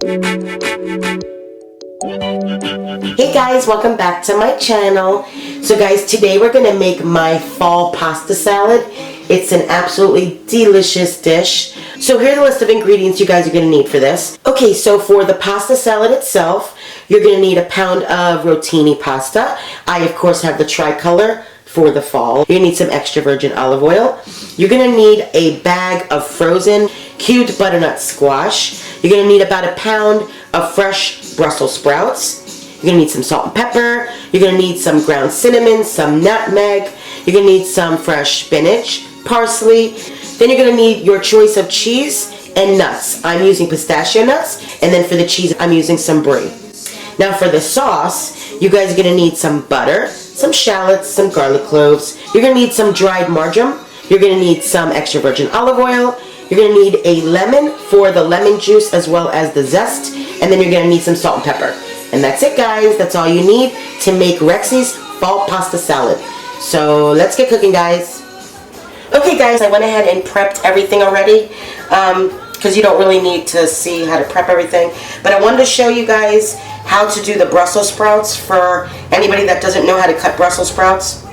Hey guys, welcome back to my channel. So guys, today we're going to make my fall pasta salad. It's an absolutely delicious dish. So here's a list of ingredients you guys are going to need for this. Okay, so for the pasta salad itself, you're going to need a pound of Rotini pasta. I of course have the tricolor for the fall. You're going to need some extra virgin olive oil. You're going to need a bag of frozen cubed butternut squash. You're going to need about a pound of fresh Brussels sprouts. You're going to need some salt and pepper. You're going to need some ground cinnamon, some nutmeg. You're going to need some fresh spinach, parsley. Then you're going to need your choice of cheese and nuts. I'm using pistachio nuts, and then for the cheese I'm using some brie. Now for the sauce, you guys are going to need some butter, some shallots, some garlic cloves. You're going to need some dried marjoram. You're going to need some extra virgin olive oil. You're going to need a lemon for the lemon juice as well as the zest. And then you're going to need some salt and pepper. And that's it guys, that's all you need to make Rexy's fall pasta salad. So let's get cooking guys. Okay guys, I went ahead and prepped everything already because you don't really need to see how to prep everything. But I wanted to show you guys how to do the Brussels sprouts for anybody that doesn't know how to cut Brussels sprouts.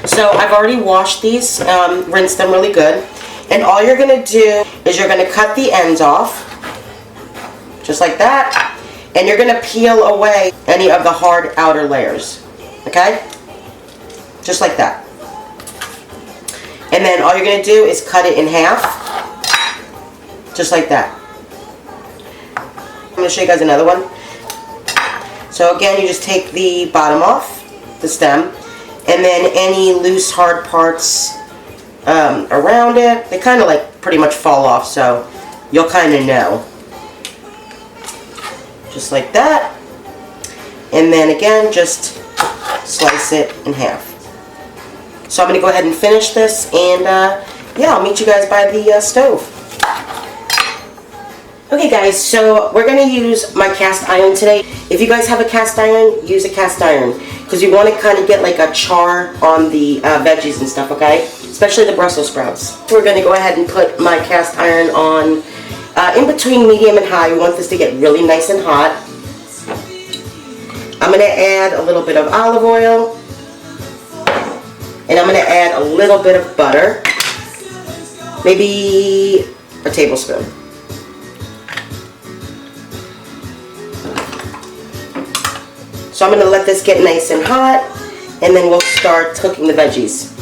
So I've already washed these, rinsed them really good. And all you're going to do is you're going to cut the ends off, just like that. And you're going to peel away any of the hard outer layers, okay? Just like that. And then all you're going to do is cut it in half, just like that. I'm going to show you guys another one. So again, you just take the bottom off, the stem, and then any loose hard parts around it, they kind of like pretty much fall off, so you'll kind of know. Just like that. And then again, just slice it in half. So I'm going to go ahead and finish this, and yeah, I'll meet you guys by the stove. Okay guys, so we're going to use my cast iron today. If you guys have a cast iron, use a cast iron, because you want to kind of get like a char on the veggies and stuff, okay? Especially the Brussels sprouts. We're going to go ahead and put my cast iron on in between medium and high. We want this to get really nice and hot. I'm going to add a little bit of olive oil. And I'm going to add a little bit of butter. Maybe a tablespoon. So I'm going to let this get nice and hot. And then we'll start cooking the veggies.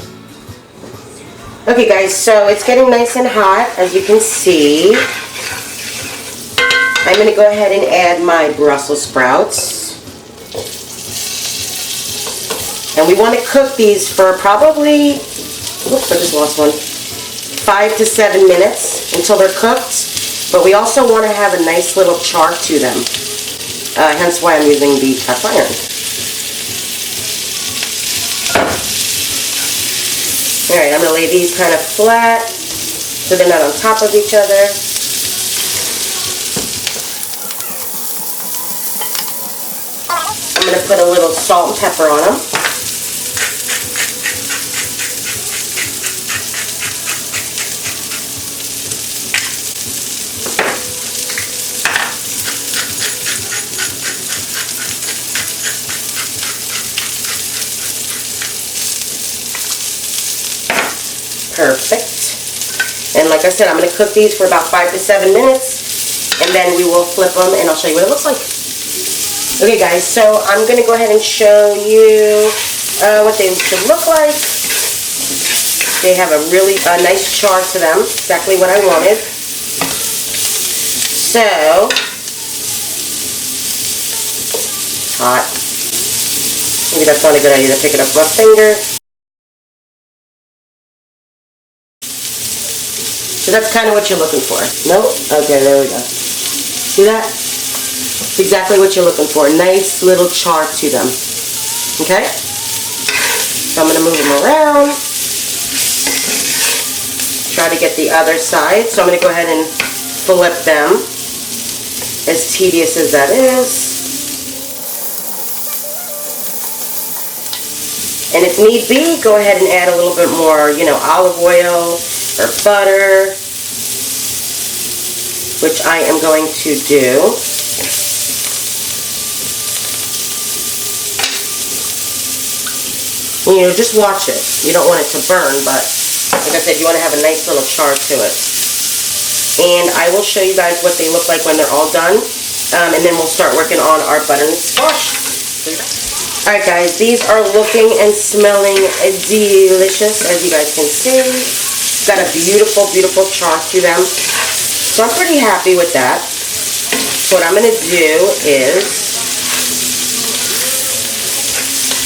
Okay guys, so it's getting nice and hot, as you can see. I'm going to go ahead and add my Brussels sprouts. And we want to cook these for probably, oops, I just lost one, 5 to 7 minutes until they're cooked. But we also want to have a nice little char to them. Hence why I'm using the cast iron. Alright, I'm going to lay these kind of flat so they're not on top of each other. I'm going to put a little salt and pepper on them. Perfect. And like I said, I'm going to cook these for about 5 to 7 minutes, and then we will flip them and I'll show you what it looks like. Okay guys, so I'm going to go ahead and show you what they should look like. They have a really nice char to them, exactly what I wanted. So, hot. Maybe that's not a good idea to pick it up with my finger. So that's kind of what you're looking for. No? Okay, there we go. See that? It's exactly what you're looking for. Nice little char to them. Okay? So I'm going to move them around. Try to get the other side. So I'm going to go ahead and flip them. As tedious as that is. And if need be, go ahead and add a little bit more, olive oil or butter. And it's which I am going to do. You know, just watch it. You don't want it to burn, but like I said, you want to have a nice little char to it. And I will show you guys what they look like when they're all done. And then we'll start working on our butternut squash. Alright guys, these are looking and smelling delicious, as you guys can see. Got a beautiful, beautiful char to them. So I'm pretty happy with that. So what I'm going to do is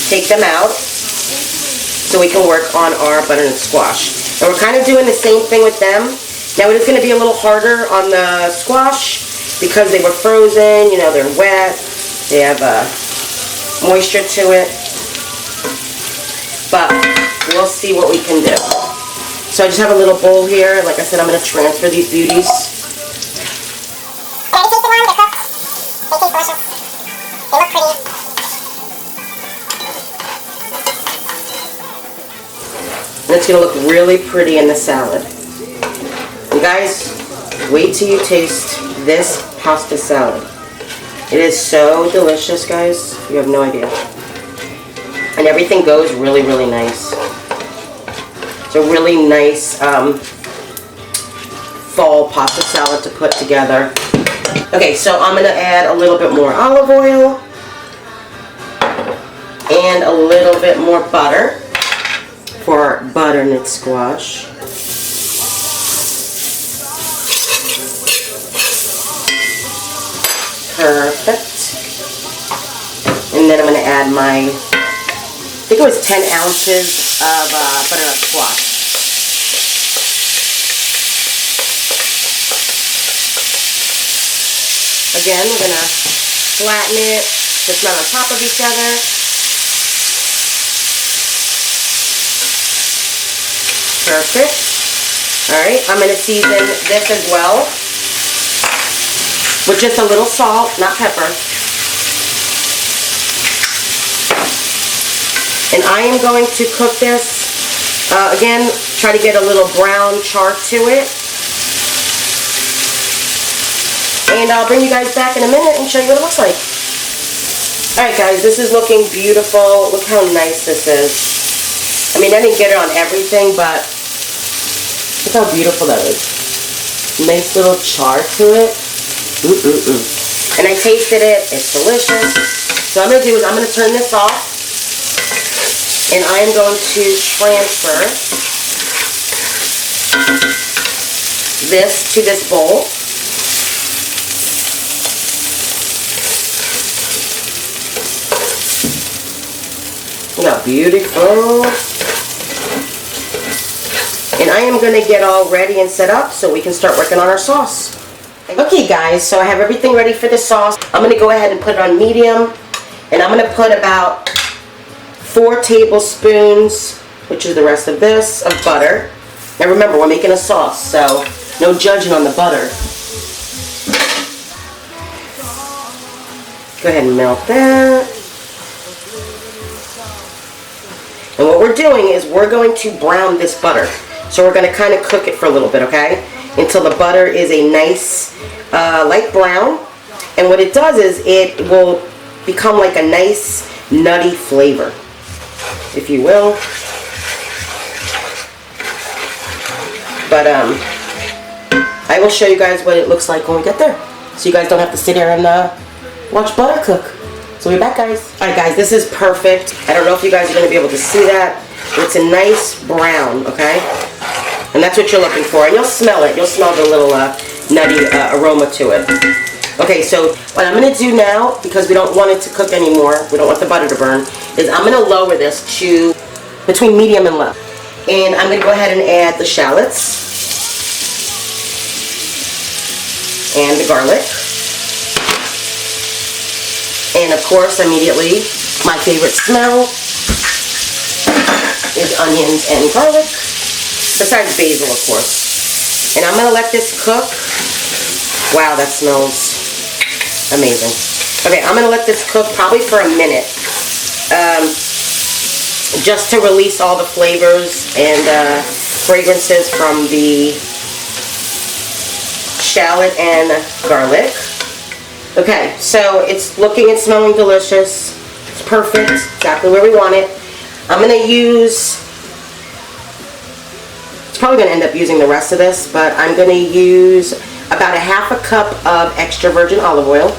take them out so we can work on our butternut squash. And we're kind of doing the same thing with them. Now it is going to be a little harder on the squash because they were frozen, you know, they're wet, they have moisture to it. But we'll see what we can do. So I just have a little bowl here. Like I said, I'm going to transfer these beauties. I already tasted one, they're cooked. They taste delicious. They look pretty. And it's going to look really pretty in the salad. You guys, wait till you taste this pasta salad. It is so delicious, guys. You have no idea. And everything goes really, really nice. It's a really nice fall pasta salad to put together. Okay, so I'm going to add a little bit more olive oil and a little bit more butter for our butternut squash. Perfect. And then I'm going to add my, I think it was 10 ounces of butternut squash. Again, we're going to flatten it so it's not on top of each other. Perfect. Alright, I'm going to season this as well with just a little salt, not pepper. And I am going to cook this, again, try to get a little brown char to it. And I'll bring you guys back in a minute and show you what it looks like. Alright guys, this is looking beautiful. Look how nice this is. I mean, I didn't get it on everything, but look how beautiful that is. Nice little char to it. And I tasted it. It's delicious. So what I'm going to do is I'm going to turn this off. And I am going to transfer this to this bowl. Look how beautiful. And I am going to get all ready and set up so we can start working on our sauce. Okay guys, so I have everything ready for the sauce. I'm going to go ahead and put it on medium. And I'm going to put about 4 tablespoons, which is the rest of this, of butter. Now remember, we're making a sauce, so no judging on the butter. Go ahead and melt that. And what we're doing is we're going to brown this butter. So we're going to kind of cook it for a little bit, okay? Until the butter is a nice light brown. And what it does is it will become like a nice nutty flavor, if you will. But I will show you guys what it looks like when we get there. So you guys don't have to sit here and watch butter cook. So we're back, guys. Alright guys, this is perfect. I don't know if you guys are going to be able to see that. But it's a nice brown, okay? And that's what you're looking for. And you'll smell it. You'll smell the little nutty aroma to it. Okay, so what I'm going to do now, because we don't want it to cook anymore, we don't want the butter to burn, is I'm going to lower this to between medium and low. And I'm going to go ahead and add the shallots and the garlic. And of course, immediately, my favorite smell is onions and garlic, besides basil, of course. And I'm going to let this cook. Wow, that smells amazing. Okay, I'm going to let this cook probably for a minute, just to release all the flavors and fragrances from the shallot and garlic. Okay, so it's looking and smelling delicious. It's perfect, exactly where we want it. I'm going to use, it's probably going to end up using the rest of this, but I'm going to use about a half a cup of extra virgin olive oil,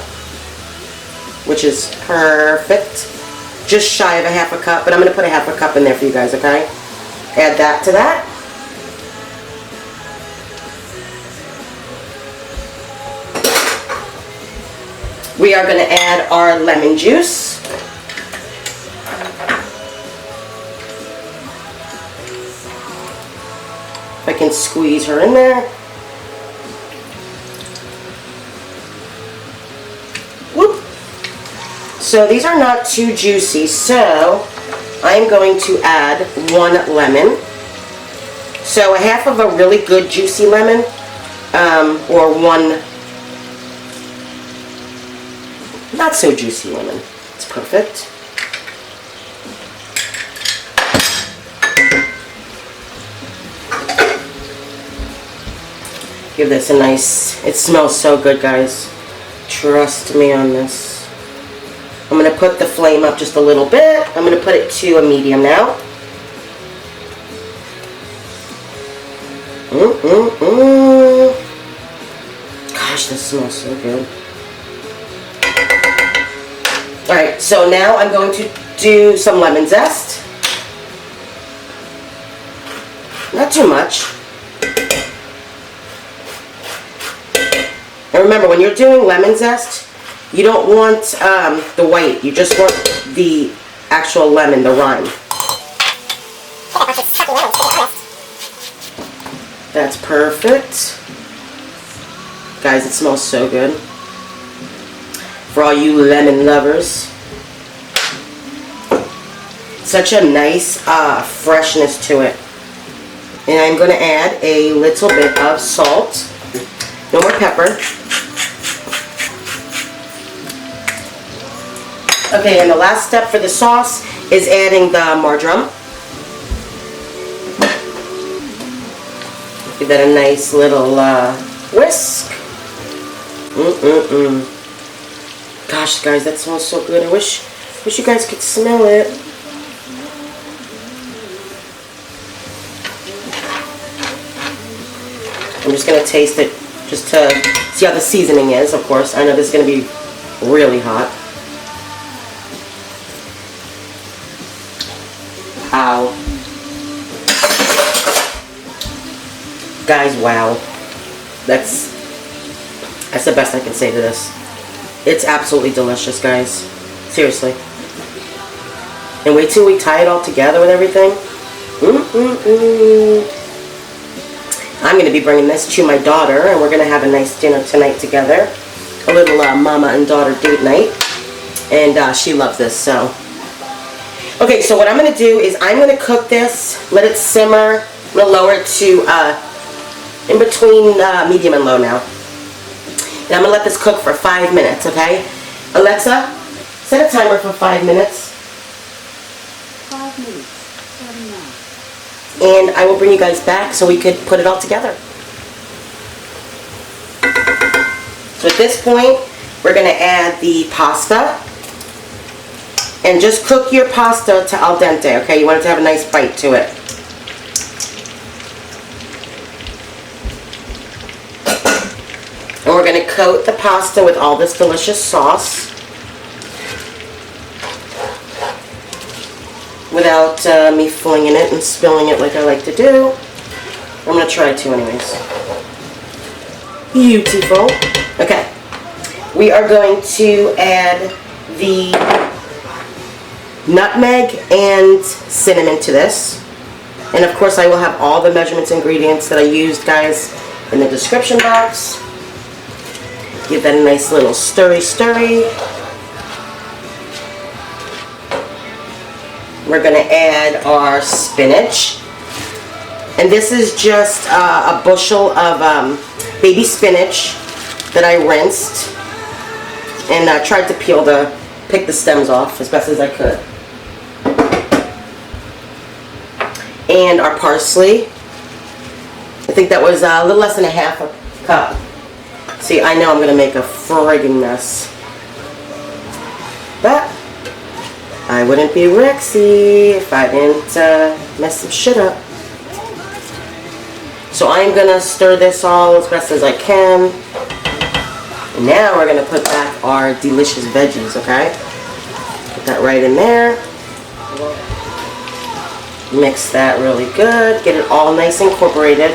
which is perfect. Just shy of a half a cup, but I'm going to put a half a cup in there for you guys, okay? Add that to that. We are going to add our lemon juice. If I can squeeze her in there. Whoop. So these are not too juicy, so I'm going to add 1 lemon. So a half of a really good juicy lemon, or 1 not so juicy lemon. It's perfect. Give this a nice, it smells so good, guys. Trust me on this. I'm going to put the flame up just a little bit. I'm going to put it to a medium now. Gosh, this smells so good. Alright, so now I'm going to do some lemon zest. Not too much. And remember, when you're doing lemon zest, you don't want the white. You just want the actual lemon, the rind. That's perfect. Guys, it smells so good. For all you lemon lovers. Such a nice freshness to it. And I'm going to add a little bit of salt. No more pepper. Okay, and the last step for the sauce is adding the marjoram. Give that a nice little whisk. Gosh, guys, that smells so good. I wish you guys could smell it. I'm just going to taste it just to see how the seasoning is, of course. I know this is going to be really hot. Wow. Guys, wow. That's the best I can say to this. It's absolutely delicious, guys. Seriously. And wait till we tie it all together with everything. I'm going to be bringing this to my daughter, and we're going to have a nice dinner tonight together. A little mama and daughter date night. And she loves this, so. Okay, so what I'm going to do is I'm going to cook this, let it simmer. I'm going to lower it to in between medium and low now. And I'm going to let this cook for 5 minutes, okay? Alexa, set a timer for 5 minutes. 5 minutes. And I will bring you guys back so we could put it all together. So at this point, we're going to add the pasta. And just cook your pasta to al dente, okay? You want it to have a nice bite to it. And we're going to coat the pasta with all this delicious sauce. Without me flinging it and spilling it like I like to do. I'm going to try to anyways. Beautiful. Okay. We are going to add the nutmeg and cinnamon to this. And of course I will have all the measurements and ingredients that I used, guys, in the description box. Give that a nice little stirry. We're going to add our spinach. And this is just a bushel of baby spinach that I rinsed. And tried to pick the stems off as best as I could. And our parsley. I think that was a little less than a half a cup. See, I know I'm gonna make a friggin' mess, but I wouldn't be Rexy if I didn't mess some shit up. So I'm gonna stir this all as best as I can. And now we're gonna put back our delicious veggies, okay? Put that right in there. Mix that really good. Get it all nice incorporated.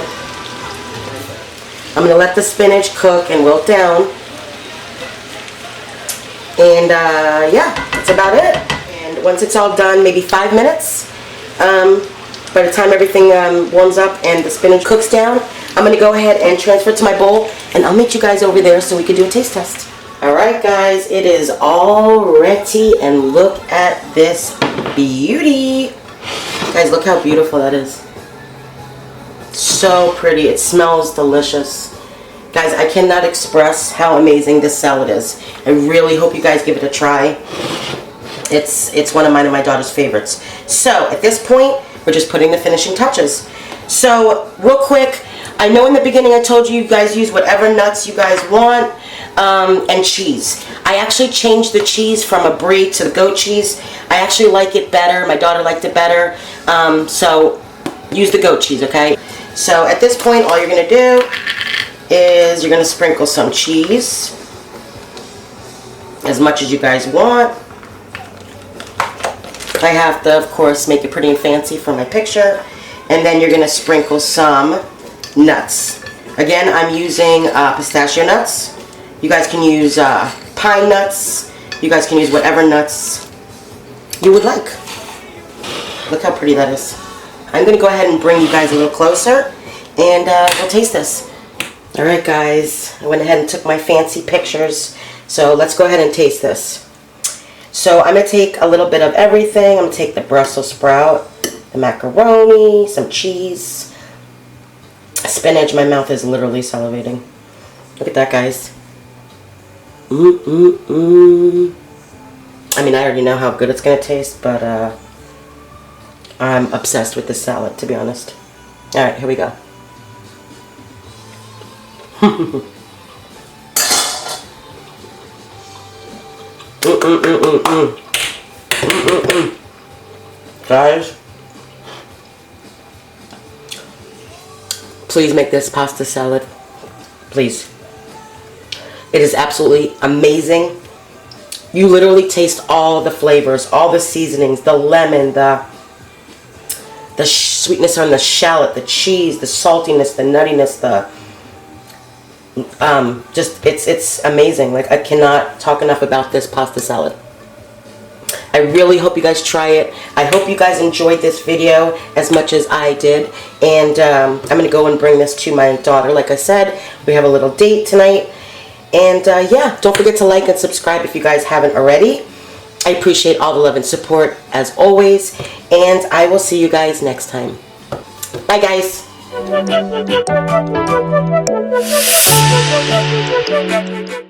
I'm gonna let the spinach cook and wilt down. And yeah, that's about it. And once it's all done, maybe 5 minutes, by the time everything warms up and the spinach cooks down, I'm going to go ahead and transfer it to my bowl, and I'll meet you guys over there so we can do a taste test. Alright guys, it is all ready, and look at this beauty. Guys, look how beautiful that is. So pretty. It smells delicious. Guys, I cannot express how amazing this salad is. I really hope you guys give it a try. It's one of mine and my daughter's favorites. So at this point, we're just putting the finishing touches. So real quick, I know in the beginning I told you guys use whatever nuts you guys want, and cheese. I actually changed the cheese from a brie to the goat cheese. I actually like it better. My daughter liked it better. So use the goat cheese, okay? So at this point, all you're gonna do is you're gonna sprinkle some cheese, as much as you guys want. I have to, of course, make it pretty and fancy for my picture. And then you're gonna sprinkle some nuts. Again, I'm using pistachio nuts. You guys can use pine nuts. You guys can use whatever nuts you would like. Look how pretty that is. I'm gonna go ahead and bring you guys a little closer, and we'll taste this. Alright guys, I went ahead and took my fancy pictures, so let's go ahead and taste this. So I'm gonna take a little bit of everything. I'm gonna take the Brussels sprout, the macaroni, some cheese, spinach. My mouth is literally salivating. Look at that, guys. I mean, I already know how good it's gonna taste, but I'm obsessed with this salad, to be honest. Alright, here we go. Guys, please make this pasta salad. Please. It is absolutely amazing. You literally taste all the flavors, all the seasonings, the lemon, the sweetness on the shallot, the cheese, the saltiness, the nuttiness, the it's amazing. Like, I cannot talk enough about this pasta salad. I really hope you guys try it. I hope you guys enjoyed this video as much as I did. And I'm going to go and bring this to my daughter. Like I said, we have a little date tonight. And yeah, don't forget to like and subscribe if you guys haven't already. I appreciate all the love and support as always. And I will see you guys next time. Bye, guys.